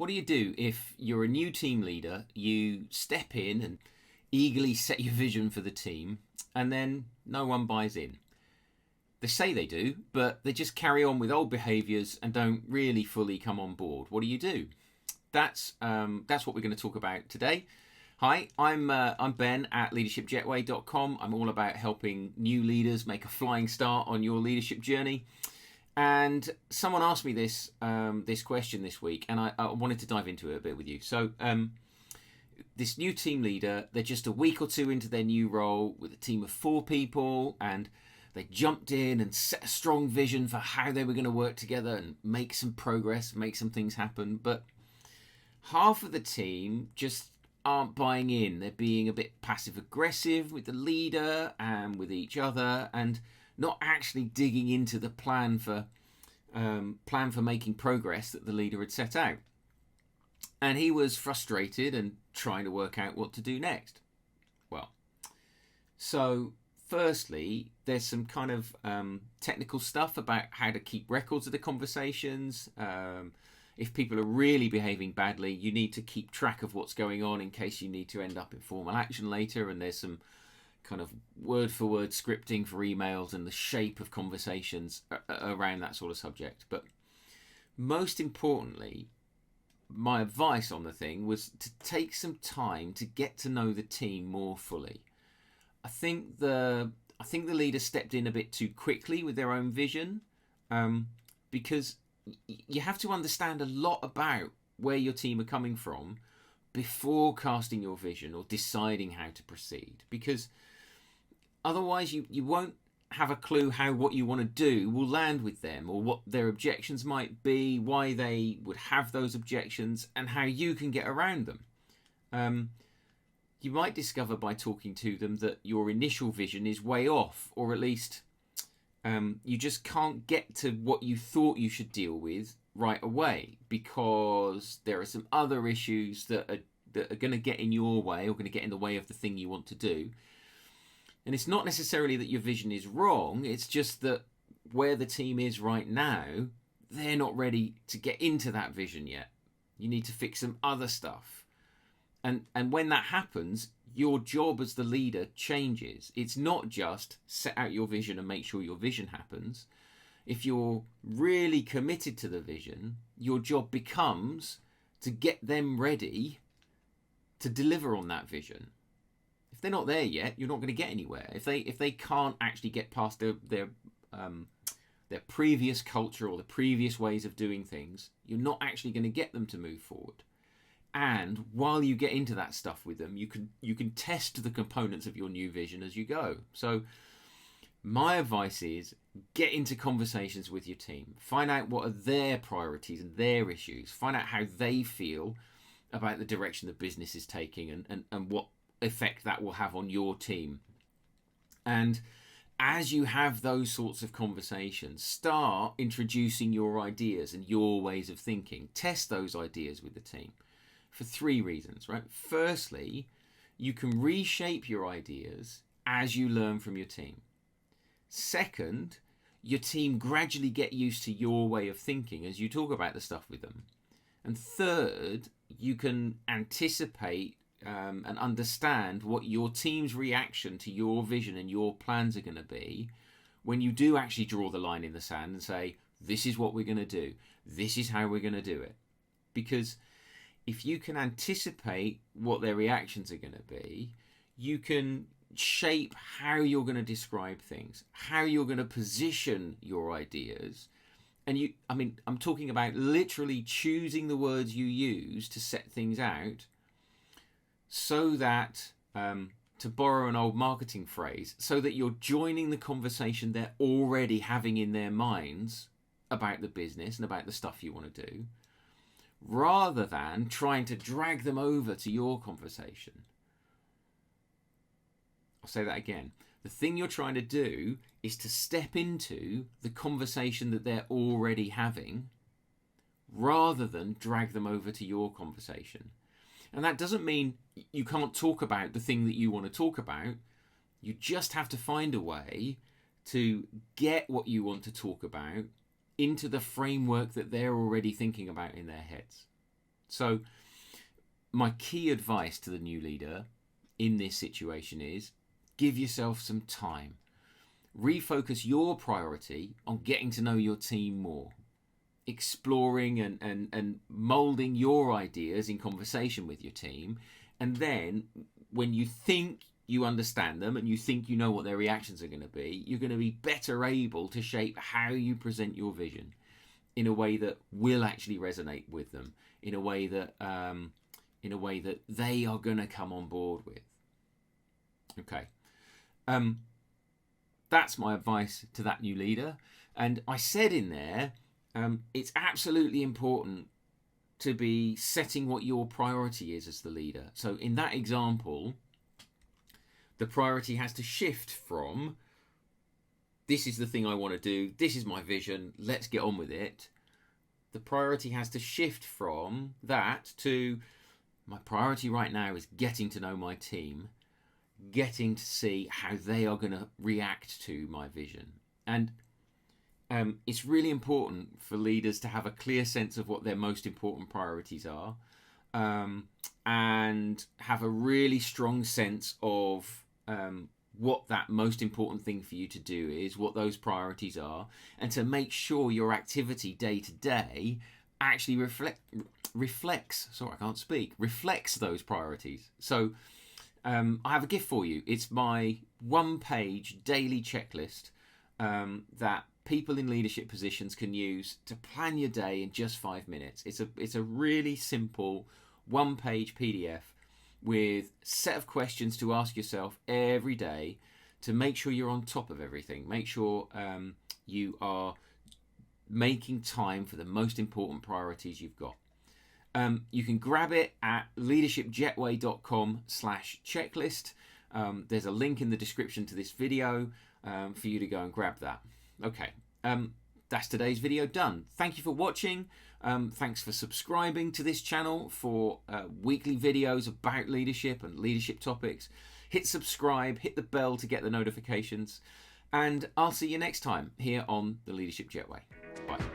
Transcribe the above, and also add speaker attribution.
Speaker 1: What do you do if you're a new team leader, you step in and eagerly set your vision for the team, and then no one buys in? They say they do, but they just carry on with old behaviours and don't really fully come on board. What do you do? That's what we're going to talk about today. Hi, I'm Ben at leadershipjetway.com. I'm all about helping new leaders make a flying start on your leadership journey. And someone asked me this question this week, and I wanted to dive into it a bit with you. So this new team leader, they're just a week or two into their new role with a team of 4 people, and they jumped in and set a strong vision for how they were going to work together and make some progress, make some things happen. But half of the team just aren't buying in. They're being a bit passive aggressive with the leader and with each other, and not actually digging into the plan for making progress that the leader had set out. And he was frustrated and trying to work out what to do next. Well, so firstly, there's some kind of technical stuff about how to keep records of the conversations. If people are really behaving badly, you need to keep track of what's going on in case you need to end up in formal action later. And there's some kind of word-for-word scripting for emails and the shape of conversations around that sort of subject. But most importantly, my advice on the thing was to take some time to get to know the team more fully. I think the leader stepped in a bit too quickly with their own vision, because you have to understand a lot about where your team are coming from before casting your vision or deciding how to proceed, because otherwise you won't have a clue how what you want to do will land with them, or what their objections might be, why they would have those objections, and how you can get around them. You might discover by talking to them that your initial vision is way off, or at least you just can't get to what you thought you should deal with right away, because there are some other issues that are going to get in your way, or going to get in the way of the thing you want to do. And it's not necessarily that your vision is wrong, it's just that where the team is right now, they're not ready to get into that vision yet. You need to fix some other stuff. And when that happens, your job as the leader changes. It's not just set out your vision and make sure your vision happens. If you're really committed to the vision, your job becomes to get them ready to deliver on that vision. If they're not there yet, you're not going to get anywhere. If they can't actually get past their previous culture or the previous ways of doing things, you're not actually going to get them to move forward. And while you get into that stuff with them, you can test the components of your new vision as you go. So my advice is get into conversations with your team. Find out what are their priorities and their issues. Find out how they feel about the direction the business is taking, and what effect that will have on your team. And as you have those sorts of conversations, start introducing your ideas and your ways of thinking. Test those ideas with the team for 3 reasons, right? Firstly, you can reshape your ideas as you learn from your team. Second, your team gradually get used to your way of thinking as you talk about the stuff with them. And third, you can anticipate and understand what your team's reaction to your vision and your plans are going to be when you do actually draw the line in the sand and say, this is what we're going to do. This is how we're going to do it. Because if you can anticipate what their reactions are going to be, you can shape how you're going to describe things, how you're going to position your ideas. And I'm talking about literally choosing the words you use to set things out, so that, to borrow an old marketing phrase, so that you're joining the conversation they're already having in their minds about the business and about the stuff you want to do, rather than trying to drag them over to your conversation. I'll say that again. The thing you're trying to do is to step into the conversation that they're already having, rather than drag them over to your conversation. And that doesn't mean you can't talk about the thing that you want to talk about. You just have to find a way to get what you want to talk about into the framework that they're already thinking about in their heads. So my key advice to the new leader in this situation is give yourself some time. Refocus your priority on getting to know your team more, exploring and molding your ideas in conversation with your team. And then when you think you understand them and you think you know what their reactions are going to be, you're going to be better able to shape how you present your vision in a way that will actually resonate with them, in a way that they are going to come on board with. Okay. That's my advice to that new leader. And I said in there, it's absolutely important to be setting what your priority is as the leader. So in that example, the priority has to shift from, this is the thing I want to do, this is my vision, let's get on with it. The priority has to shift from that to, my priority right now is getting to know my team, getting to see how they are going to react to my vision. And it's really important for leaders to have a clear sense of what their most important priorities are, and have a really strong sense of what that most important thing for you to do is, what those priorities are, and to make sure your activity day to day actually reflects those priorities. So I have a gift for you. It's my one-page daily checklist that people in leadership positions can use to plan your day in just 5 minutes. It's a really simple one-page PDF with a set of questions to ask yourself every day to make sure you're on top of everything. Make sure you are making time for the most important priorities you've got. You can grab it at leadershipjetway.com/checklist. There's a link in the description to this video for you to go and grab that. Okay, that's today's video done. Thank you for watching. Thanks for subscribing to this channel for weekly videos about leadership and leadership topics. Hit subscribe, hit the bell to get the notifications, and I'll see you next time here on the Leadership Jetway. Bye.